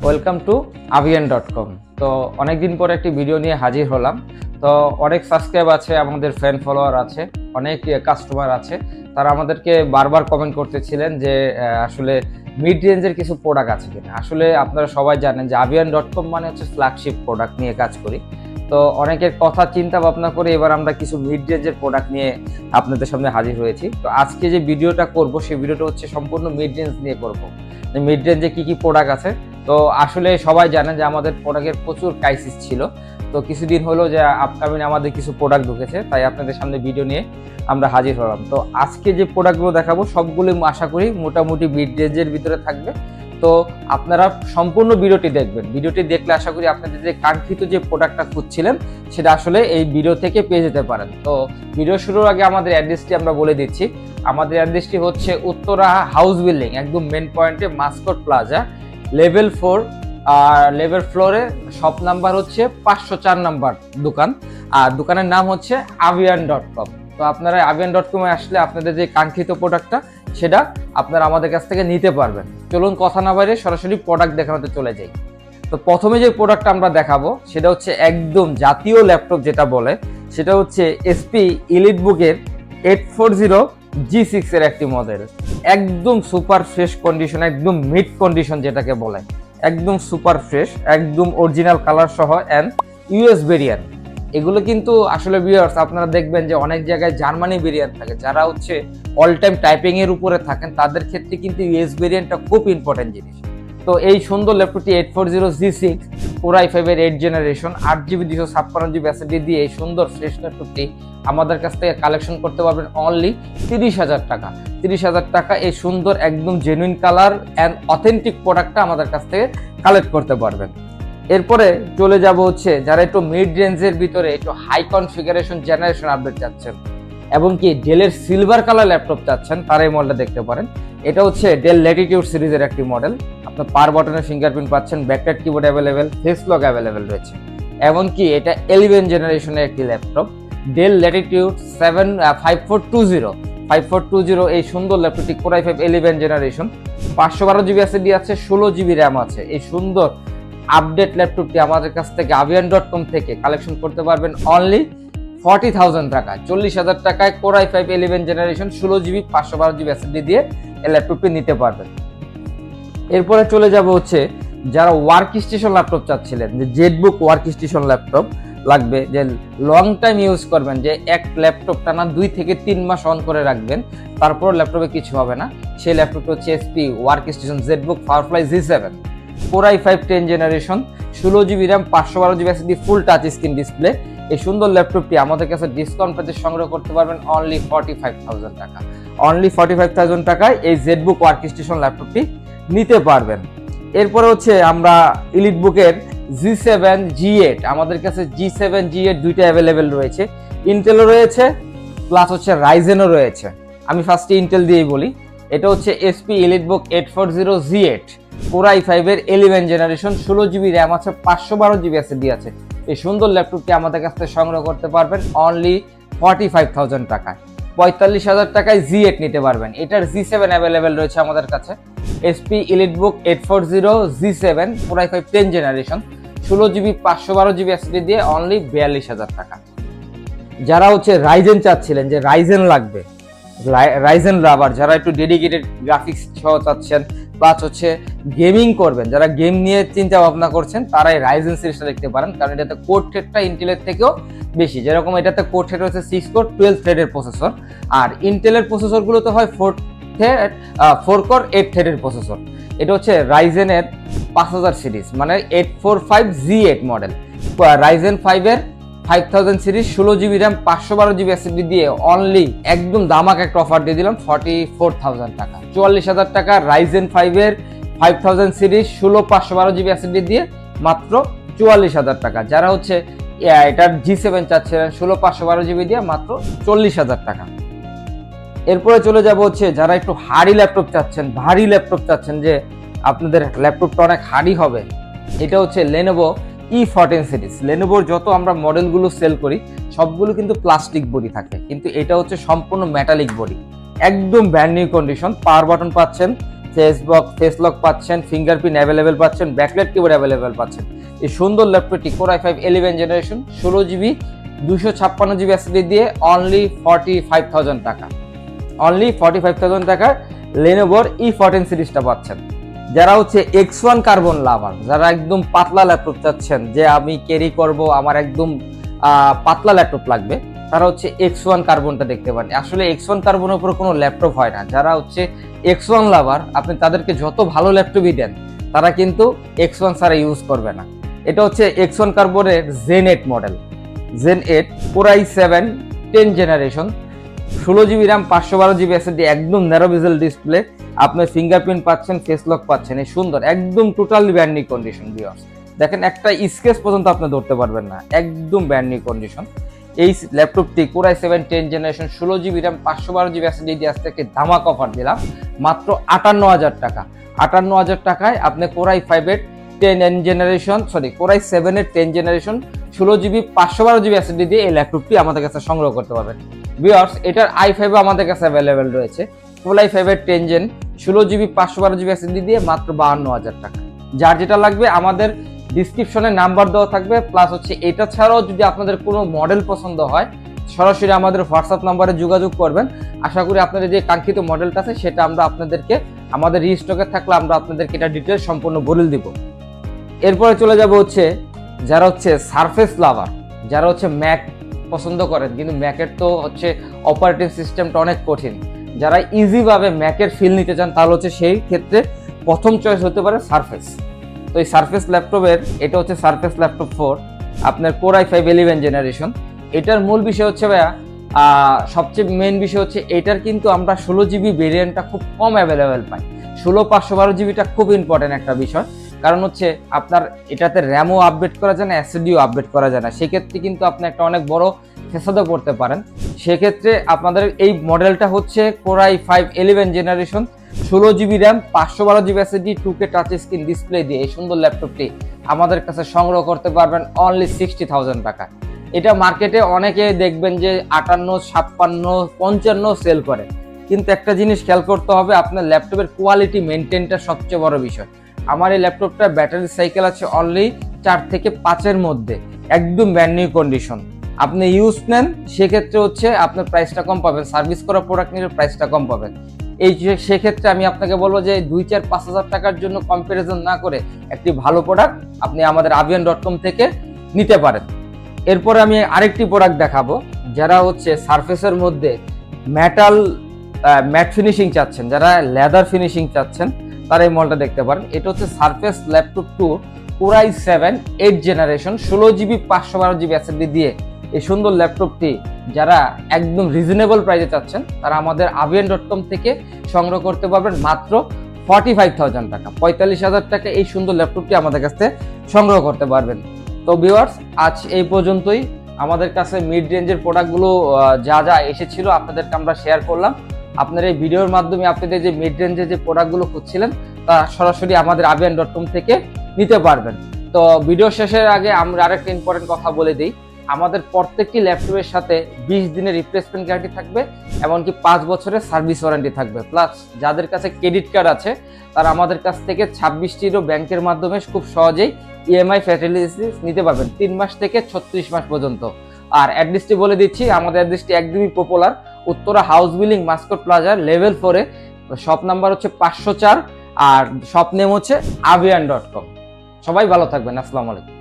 Welcome to avian.com। তো অনেকদিন পরে একটি ভিডিও নিয়ে হাজির হলাম। তো অনেক সাবস্ক্রাইব আছে, আমাদের ফ্যান ফলোয়ার আছে, অনেক কাস্টমার আছে, তারা আমাদেরকে বারবার কমেন্ট করতেছিলেন যে আসলে মিড রেঞ্জের কিছু প্রোডাক্ট আছে কিনা। আসলে আপনারা সবাই জানেন যে avian.com মানে হচ্ছে ফ্ল্যাগশিপ প্রোডাক্ট নিয়ে কাজ করি। তো অনেকের কথা চিন্তা ভাবনা করে এবার আমরা কিছু মিড রেঞ্জের প্রোডাক্ট নিয়ে আপনাদের সামনে হাজির হয়েছি। তো আজকে যে ভিডিওটা করব সেই ভিডিওটা হচ্ছে সম্পূর্ণ মিড রেঞ্জ নিয়ে করব, যে মিড রেঞ্জে কি কি প্রোডাক্ট আছে। তো আসলে সবাই জানেন যে আমাদের প্রোডাক্টের প্রচুর ক্রাইসিস ছিল। তো কিছুদিন হলো যে আপকামিং আমাদের কিছু প্রোডাক্ট ঢুকেছে, তাই আপনাদের সামনে ভিডিও নিয়ে আমরা হাজির হলাম। তো আজকে যে প্রোডাক্টগুলো দেখাবো সবগুলো আশা করি মোটামুটি মিড রেঞ্জের ভিতরে থাকবে। তো আপনারা সম্পূর্ণ ভিডিওটি দেখবেন। ভিডিওটি দেখলে আশা করি আপনাদের যে কাঙ্ক্ষিত যে প্রোডাক্টটা খুঁজছিলেন সেটা আসলে এই ভিডিও থেকে পেয়ে যেতে পারেন। তো ভিডিও শুরুর আগে আমাদের অ্যাড্রেসটি আমরা বলে দিচ্ছি। আমাদের অ্যাড্রেসটি হচ্ছে উত্তরা হাউস বিল্ডিং, একদম মেন পয়েন্টে মাস্কট প্লাজা, লেভেল 4 আর লেভেল ফ্লোরে শপ নাম্বার হচ্ছে 504 নাম্বার দোকান, আর দোকানের নাম হচ্ছে avian.com। তো আপনারা avian.com এ আসলে আপনাদের যে কাঙ্ক্ষিত প্রোডাক্টটা সেটা আপনারা আমাদের কাছ থেকে নিতে পারবেন। চলুন কথা না বাইরে সরাসরি প্রোডাক্ট দেখানোতে চলে যাই। তো প্রথমে যে প্রোডাক্টটা আমরা দেখাবো সেটা হচ্ছে একদম জাতীয় ল্যাপটপ যেটা বলে, সেটা হচ্ছে এসপি এলিটবুকের 840 G6 এর একটি মডেল। একদম সুপার ফ্রেশ কন্ডিশন, একদম মিড কন্ডিশন যেটাকে বলে, একদম সুপার ফ্রেশ, একদম অরিজিনাল কালার সহ অ্যান্ড ইউএস ভেরিয়েন্ট। এগুলো কিন্তু আসলে ভিউয়ার্স আপনারা দেখবেন যে অনেক জায়গায় জার্মানি ভেরিয়েন্ট থাকে, যারা হচ্ছে অল টাইম টাইপিং এর উপরে থাকেন তাদের ক্ষেত্রে কিন্তু ইউএস ভেরিয়েন্টটা খুব ইম্পর্টেন্ট জিনিস। তো এই সুন্দর ল্যাপটপটি 840 G6 Core i5 এর 8 জেনারেশন 8GB 256GB SSD দিয়ে এই সুন্দর ফ্রেশ ল্যাপটপটি আমাদের কাছ থেকে কালেকশন করতে পারবেন অনলি 30,000 টাকা। 30,000 টাকা এই সুন্দর একদম জেনুইন কালার অ্যান্ড অথেন্টিক প্রোডাক্টটা আমাদের কাছ থেকে কালেক্ট করতে পারবেন। এরপরে চলে যাব হচ্ছে যারা একটু মিড রেঞ্জের ভিতরে একটু হাই কনফিগারেশন জেনারেশন আপডেট চাচ্ছেন এবং কি ডেলের সিলভার কালার ল্যাপটপ চাচ্ছেন, তারা এই মডেলটা দেখতে পারেন। এটা হচ্ছে ডেল ল্যাটিটিউড সিরিজের একটি মডেল। আপনার পার বাটনের ফিঙ্গারপ্রিন্ট পাচ্ছেন, backlit keyboard available, face lock available রয়েছে। এমনকি এটা 11 জেনারেশনের একটি ল্যাপটপ, ডেল ল্যাটিটিউড 5420 এই সুন্দর ল্যাপটপটি Core i5 11 generation, 512GB SSD আছে, 16GB র্যাম আছে। এই সুন্দর আপডেট ল্যাপটপটি আমাদের কাছ থেকে avian.com থেকে কালেকশন করতে পারবেন অনলি 40,000 টাকা। 40,000 টাকায় Core i5 11 generation 16GB 512GB SSD দিয়ে এই ল্যাপটপটি নিতে পারবেন। এরপরে চলে যাব হচ্ছে যারা ওয়ার্ক স্টেশন ল্যাপটপ চাচ্ছিলেন, যে জেটবুক ওয়ার্ক স্টেশন ল্যাপটপ লাগবে, যে লং টাইম ইউজ করবেন, যে এক ল্যাপটপ টানা 2 থেকে 3 মাস অন করে রাখবেন, তারপর ল্যাপটপে কিছু হবে না। সেই ল্যাপটপটা হচ্ছে SP work station Jetbook firefly G7 Core i5 10 generation 16GB RAM 512GB SSD ফুল টাচ স্ক্রিন ডিসপ্লে। এই সুন্দর ল্যাপটপটি আমাদের কাছে ডিসকাউন্ট পেতে সংগ্রহ করতে পারবেন অনলি 45,000 টাকা। অনলি 45,000 টাকায় এই জেটবুক ওয়ার্ক স্টেশন ল্যাপটপটি নিতে পারবেন। এরপরে হচ্ছে আমরা এলিটবুকের G7 G8, আমাদের কাছে G7 G8 দুইটা অ্যাভেলেবেল রয়েছে, ইন্টেলও রয়েছে প্লাস হচ্ছে রাইজেনও রয়েছে। আমি ফার্স্টে ইন্টেল দিয়েই বলি। এটা হচ্ছে SP EliteBook 840 G8 Core i5 এর 11 জেনারেশন 16GB র্যাম আছে, 512GB SSD আছে। এই সুন্দর ল্যাপটপটি আমাদের কাছ থেকে সংগ্রহ করতে পারবেন অনলি 45,000 টাকায়। 45,000 টাকায় G8 নিতে পারবেন। এটার G7 অ্যাভেলেবেল রয়েছে আমাদের কাছে, SP EliteBook 840 G7 Core i5 10 generation 16GB 512GB SSD দিয়ে অনলি 42,000 টাকা। যারা হচ্ছে রাইজেন চাচ্ছিলেন, যে রাইজেন লাগবে, রাইজেন লাভার, যারা একটু ডেডিকেটেড গ্রাফিক্স সহ চাচ্ছেন প্লাস হচ্ছে গেমিং করবেন, যারা গেম নিয়ে চিন্তা ভাবনা করছেন, তারা এই রাইজেন সিরিজটা দেখতে পারেন, কারণ এটাতে কোর থ্রেডটা ইন্টেলের থেকেও বেশি। যেরকম এটাতে কোর থ্রেড হচ্ছে 6 কোর 12 থ্রেডের প্রসেসর, আর ইন্টেলের প্রসেসরগুলোতে হয় 4 কোর 8 থ্রেডের প্রসেসর। এটা হচ্ছে রাইজেনের 5000 সিরিজ, মানে 845 G8 মডেল, রাইজেন 5 এর 5000 series 16GB RAM 512GB SSD দিয়ে অনলি একদম দামাক একটা অফার দিয়ে দিলাম 44,000 টাকা। 44,000 টাকা রাইজেন 5 এর 5000 সিরিজ 16 512GB SSD দিয়ে মাত্র 44,000 টাকা। যারা হচ্ছে এটার G7 চাচ্ছিলেন 16 512GB দিয়ে মাত্র 40,000 টাকা। এরপরে চলে যাব হচ্ছে যারা একটু হার্ডি ল্যাপটপ চাচ্ছেন, ভারী ল্যাপটপ চাচ্ছেন, যে আপনাদের ল্যাপটপটা অনেক হার্ডি হবে, এটা হচ্ছে Lenovo E14 সিরিজ। লেনোভোর যত আমরা মডেলগুলো সেল করি সবগুলো কিন্তু প্লাস্টিক বডি থাকে, কিন্তু এটা হচ্ছে সম্পূর্ণ মেটালিক বডি, একদম brand new condition. Power button পাচ্ছেন, ফেস লক পাচ্ছেন, ফিঙ্গারপ্রিন্ট অ্যাভেলেবেল পাচ্ছেন, ব্যাকলাইট কিবোর্ড অ্যাভেলেবেল পাচ্ছেন। এই সুন্দর ল্যাপটপটি Core i5 11 generation 16GB 256GB SSD দিয়ে অনলি 45,000 টাকা, অনলি 45,000 টাকার Lenovo E14 সিরিজটা পাচ্ছেন। যারা হচ্ছে X1 কার্বন লাভার, যারা একদম পাতলা ল্যাপটপ চাচ্ছেন যে আমি ক্যারি করব, আমার একদম পাতলা ল্যাপটপ লাগবে, তারা হচ্ছে X1 কার্বনটা দেখতে পারেন। আসলে X1 কার্বনের উপর কোনো ল্যাপটপ হয় না। যারা হচ্ছে X1 লাভার, আপনি তাদেরকে যত ভালো ল্যাপটপই দেন তারা কিন্তু X1 ছাড়া ইউজ করবে না। এটা হচ্ছে X1 কার্বনের Zen 8 model, Zen 8 Core i7 10 generation 16GB RAM 512GB SSD, একদম ন্যারো বেজেল ডিসপ্লে, আপনার ফিঙ্গারপ্রিন্ট পাচ্ছেন, ফেস লক পাচ্ছেন। এই সুন্দর একদম totally brand new condition viewers, দেখেন একটা স্কেচ পর্যন্ত আপনি ধরতে পারবেন না, একদম ব্র্যান্ড নিউ কন্ডিশন। এই ল্যাপটপটি Core i7 10 generation 16GB RAM 512GB SSD দিয়ে আজ থেকে ধামাক অফার দিলাম মাত্র 58,000 টাকা। 58,000 টাকায় আপনি Core i5 এর 10 জেনারেশন Core i7 এর 10 জেনারেশন 16GB 512GB SSD দিয়ে এই ল্যাপটপটি আমাদের কাছে সংগ্রহ করতে পারবেন। ভিউয়ার্স, এটার i5 আমাদের কাছে অ্যাভেলেবেল রয়েছে। Core i5 এর 10 জেন 16GB 512GB SSD দিয়ে মাত্র 52,000 টাকা। যার যেটা লাগবে আমাদের ডিসক্রিপশনে নাম্বার দেওয়া থাকবে, প্লাস হচ্ছে এটা ছাড়াও যদি আপনাদের কোনো মডেল পছন্দ হয় সরাসরি আমাদের হোয়াটসঅ্যাপ নাম্বারে যোগাযোগ করবেন। আশা করি আপনাদের যে কাঙ্ক্ষিত মডেলটা আছে সেটা আমরা আপনাদেরকে আমাদের রিস্টকে থাকলে আমরা আপনাদেরকে এটা ডিটেইলস সম্পূর্ণ বলে দিব। এরপরে চলে যাব হচ্ছে যারা হচ্ছে সারফেস লাভার, যারা হচ্ছে ম্যাক পছন্দ করেন কিন্তু ম্যাকের তো হচ্ছে অপারেটিং সিস্টেমটা অনেক কঠিন, যারা ইজিভাবে ম্যাকের ফিল নিতে চান তাহলে হচ্ছে সেই ক্ষেত্রে প্রথম চয়েস হতে পারে সারফেস। তো এই সারফেস ল্যাপটপের এটা হচ্ছে সারফেস ল্যাপটপ 4 আপনার Core i5 11 জেনারেশন। এটার মূল বিষয় হচ্ছে ভাইয়া, সবচেয়ে মেন বিষয় হচ্ছে এটার কিন্তু আমরা 16GB ভেরিয়েন্টটা খুব কম অ্যাভেলেবেল পাই। 16/512GBটা খুব ইম্পর্টেন্ট একটা বিষয়, কারণ হচ্ছে আপনার এটাতে র্যামও আপডেট করা যায় না, এসএসডিও আপডেট করা যায় না। সেক্ষেত্রে কিন্তু আপনি একটা অনেক বড় ফেসাদে পড়তে পারেন। সেক্ষেত্রে আপনাদের এই মডেলটা হচ্ছে Core i5 11 generation 16GB RAM 512GB SSD 2K touch screen display দিয়ে এই সুন্দর ল্যাপটপটি আমাদের কাছে সংগ্রহ করতে পারবেন অনলি 60,000 টাকা। এটা মার্কেটে অনেকে দেখবেন যে 58, 56, 55 সেল করে, কিন্তু একটা জিনিস খেয়াল করতে হবে, আপনার ল্যাপটপের কোয়ালিটি মেনটেনটা সবচেয়ে বড় বিষয়। আমার এই ল্যাপটপটা ব্যাটারি সাইকেল আছে অনলি 4 থেকে 5-এর মধ্যে, একদম ব্র্যান্ড নিউ কন্ডিশন। আপনি ইউজ নেন সেক্ষেত্রে হচ্ছে আপনার প্রাইসটা কম পাবেন, সার্ভিস করা প্রোডাক্ট নিলে প্রাইসটা কম পাবেন। এই সেক্ষেত্রে আমি আপনাকে বলবো যে 2-4-5 হাজার টাকার জন্য কম্পারিজন না করে একটি ভালো প্রোডাক্ট আপনি আমাদের avian.com থেকে নিতে পারেন। এরপরে আমি আরেকটি প্রোডাক্ট দেখাবো, যারা হচ্ছে সারফেসের মধ্যে ম্যাট ফিনিশিং চাচ্ছেন, যারা লেদার ফিনিশিং চাচ্ছেন তারা এই মডেলটা দেখতে পারেন। এটা হচ্ছে surface laptop 2 Core i7 8 generation 16GB 512GB SSD দিয়ে এই সুন্দর ল্যাপটপটি যারা একদম রিজনেবল প্রাইসে চাচ্ছেন তারা আমাদের avian.com থেকে সংগ্রহ করতে পারবেন মাত্র 45,000 টাকা, 45,000 টাকা এই সুন্দর ল্যাপটপটি আমাদের কাছে সংগ্রহ করতে পারবেন। তো ভিউয়ার্স, আজ এই পর্যন্তই। আমাদের কাছে মিড রেঞ্জের প্রোডাক্টগুলো যা যা এসেছিল আপনাদেরকে আমরা শেয়ার করলাম। আপনার এই ভিডিওর মাধ্যমে আপনাদের যে মিড রেঞ্জের যে প্রোডাক্টগুলো খুঁজছিলেন তা সরাসরি আমাদের avian.com থেকে নিতে পারবেন। তো ভিডিও শেষের আগে আমরা আরেকটা ইম্পর্টেন্ট কথা বলে দিই, আমাদের প্রত্যেকটি ল্যাপটপের সাথে 20 দিনের রিপ্লেসমেন্ট গ্যারান্টি থাকবে, এমনকি 5 বছরের সার্ভিস ওয়ারেন্টি থাকবে। প্লাস যাদের কাছে ক্রেডিট কার্ড আছে তারা আমাদের কাছ থেকে 26টিরও ব্যাংকের মাধ্যমে খুব সহজেই ইএমআই ফ্যাসিলিটিস নিতে পারবেন 3 মাস থেকে 36 মাস পর্যন্ত। আর অ্যাড্রেসটি বলে দিচ্ছি, আমাদের অ্যাড্রেসটি একদমই popular, Uttara house building Muscat plaza level 4-এ, শপ নাম্বার হচ্ছে 504 আর শপ নেম হচ্ছে avian.com। সবাই ভালো থাকবেন, আসসালামু আলাইকুম।